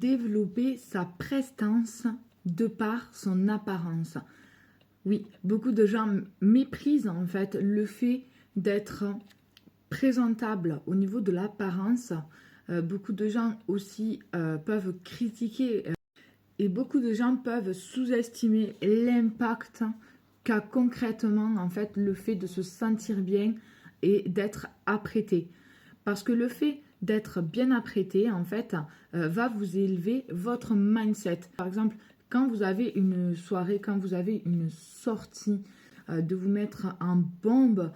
développer sa prestance de par son apparence. Oui, beaucoup de gens méprisent en fait le fait d'être présentable au niveau de l'apparence. Beaucoup de gens aussi peuvent critiquer et beaucoup de gens peuvent sous-estimer l'impact qu'a concrètement en fait le fait de se sentir bien et d'être apprêté. Parce que le fait d'être bien apprêté en fait va vous élever votre mindset. Par exemple, quand vous avez une soirée, quand vous avez une sortie, de vous mettre en bombe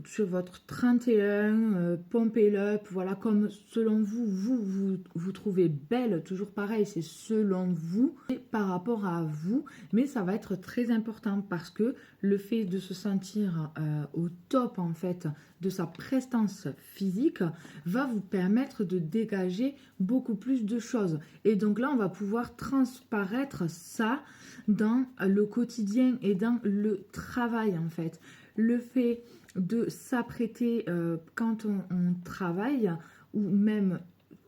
sur votre 31, pompez up, voilà, comme selon vous trouvez belle, toujours pareil, c'est selon vous, et par rapport à vous, mais ça va être très important parce que le fait de se sentir au top en fait de sa prestance physique va vous permettre de dégager beaucoup plus de choses. Et donc là, on va pouvoir transparaître ça dans le quotidien et dans le travail en fait. Le fait de s'apprêter quand on travaille ou même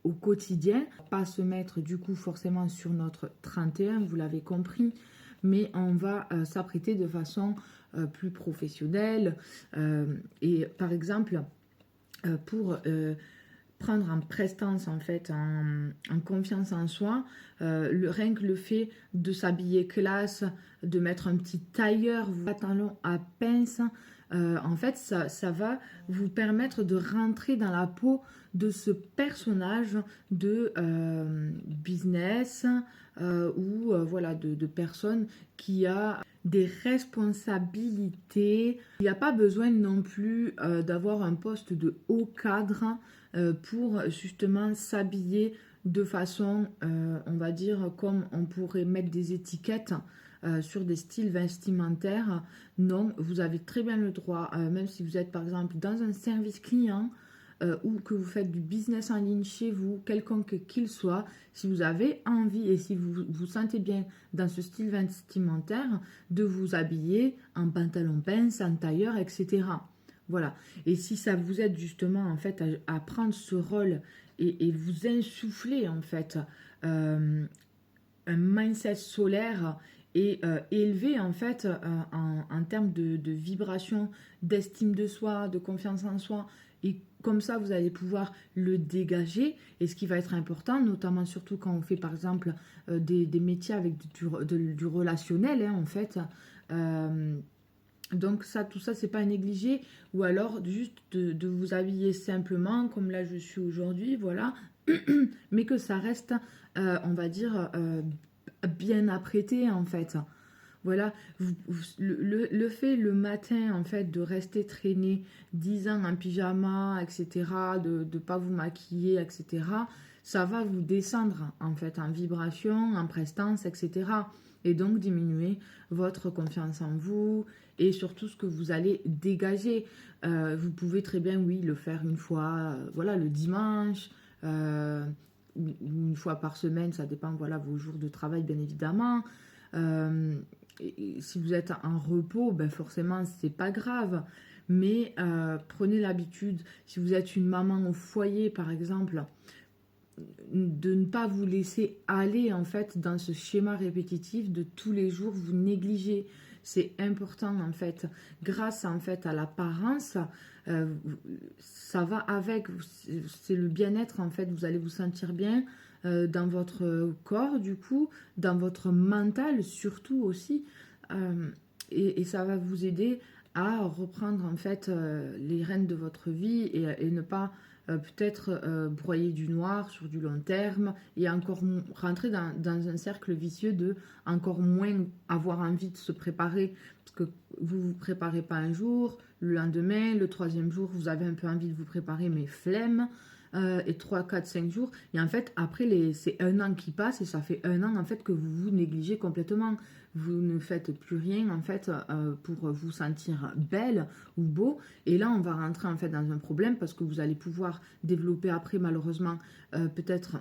au quotidien, pas se mettre du coup forcément sur notre 31, vous l'avez compris, mais on va s'apprêter de façon plus professionnelle et par exemple pour prendre en prestance en fait, en confiance en soi, rien que le fait de s'habiller classe, de mettre un petit tailleur, pantalon à pince, en fait ça va vous permettre de rentrer dans la peau de ce personnage de business ou voilà de personne qui a des responsabilités. Il n'y a pas besoin non plus d'avoir un poste de haut cadre pour justement s'habiller de façon, on va dire, comme on pourrait mettre des étiquettes sur des styles vestimentaires. Non, vous avez très bien le droit, même si vous êtes par exemple dans un service client, ou que vous faites du business en ligne chez vous, quelconque qu'il soit, si vous avez envie et si vous vous sentez bien dans ce style vestimentaire, de vous habiller en pantalon pince, en tailleur, etc. Voilà. Et si ça vous aide justement en fait à prendre ce rôle et vous insuffler en fait un mindset solaire et élevé en fait en termes de vibration, d'estime de soi, de confiance en soi. Et comme ça, vous allez pouvoir le dégager. Et ce qui va être important, notamment surtout quand on fait par exemple des métiers avec du relationnel, hein, en fait. Donc ça, tout ça, c'est pas à négliger. Ou alors juste de vous habiller simplement, comme là je suis aujourd'hui, voilà. Mais que ça reste, on va dire, bien apprêté en fait. Voilà, le fait le matin en fait de rester traîné 10 ans en pyjama, etc., de ne pas vous maquiller, etc., ça va vous descendre en fait en vibration, en prestance, etc. Et donc diminuer votre confiance en vous et surtout ce que vous allez dégager. Vous pouvez très bien, oui, le faire une fois, voilà, le dimanche, une fois par semaine, ça dépend, voilà, vos jours de travail, bien évidemment. Et si vous êtes en repos, ben forcément, c'est pas grave. Mais prenez l'habitude, si vous êtes une maman au foyer, par exemple, de ne pas vous laisser aller en fait dans ce schéma répétitif de tous les jours vous négligez. C'est important en fait. Grâce en fait à l'apparence, ça va avec. C'est le bien-être en fait. Vous allez vous sentir bien dans votre corps du coup, dans votre mental surtout aussi. Et ça va vous aider à reprendre en fait les rênes de votre vie et ne pas peut-être broyer du noir sur du long terme et encore rentrer dans un cercle vicieux de encore moins avoir envie de se préparer parce que vous ne vous préparez pas un jour, le lendemain, le troisième jour, vous avez un peu envie de vous préparer mais flemme. Et 3, 4, 5 jours. Et en fait, après, c'est un an qui passe et ça fait un an en fait que vous vous négligez complètement. Vous ne faites plus rien en fait pour vous sentir belle ou beau. Et là, on va rentrer en fait dans un problème parce que vous allez pouvoir développer après malheureusement peut-être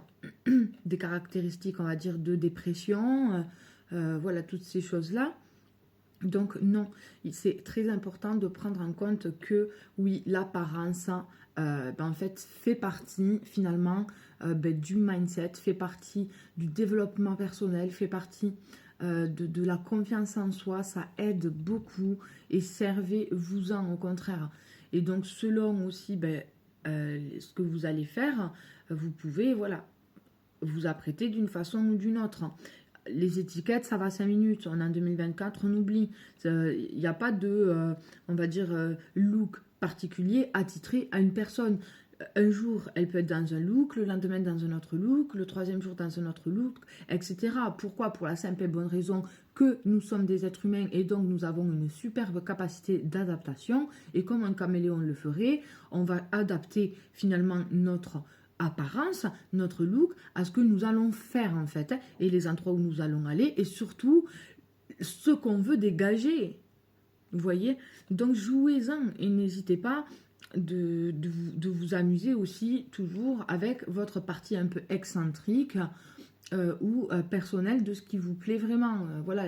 des caractéristiques, on va dire, de dépression. Voilà, toutes ces choses-là. Donc non, c'est très important de prendre en compte que oui, l'apparence en fait, fait partie finalement du mindset, fait partie du développement personnel, fait partie de la confiance en soi. Ça aide beaucoup et servez-vous-en au contraire. Et donc, selon aussi ce que vous allez faire, vous pouvez, voilà, vous apprêter d'une façon ou d'une autre. Les étiquettes, ça va 5 minutes. On est en 2024, on oublie. Il n'y a pas de, on va dire, look particulier attitré à une personne. Un jour, elle peut être dans un look, le lendemain dans un autre look, le troisième jour dans un autre look, etc. Pourquoi? Pour la simple et bonne raison que nous sommes des êtres humains et donc nous avons une superbe capacité d'adaptation. Et comme un caméléon le ferait, on va adapter finalement notre apparence, notre look, à ce que nous allons faire en fait, et les endroits où nous allons aller, et surtout ce qu'on veut dégager. Vous voyez? Donc jouez-en et n'hésitez pas de vous amuser aussi toujours avec votre partie un peu excentrique ou personnelle de ce qui vous plaît vraiment. Voilà,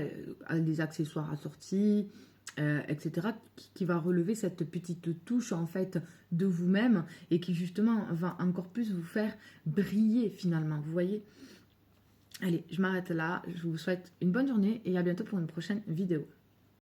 des accessoires assortis, etc., qui va relever cette petite touche en fait de vous-même et qui justement va encore plus vous faire briller finalement, vous voyez. Allez, je m'arrête là, je vous souhaite une bonne journée et à bientôt pour une prochaine vidéo.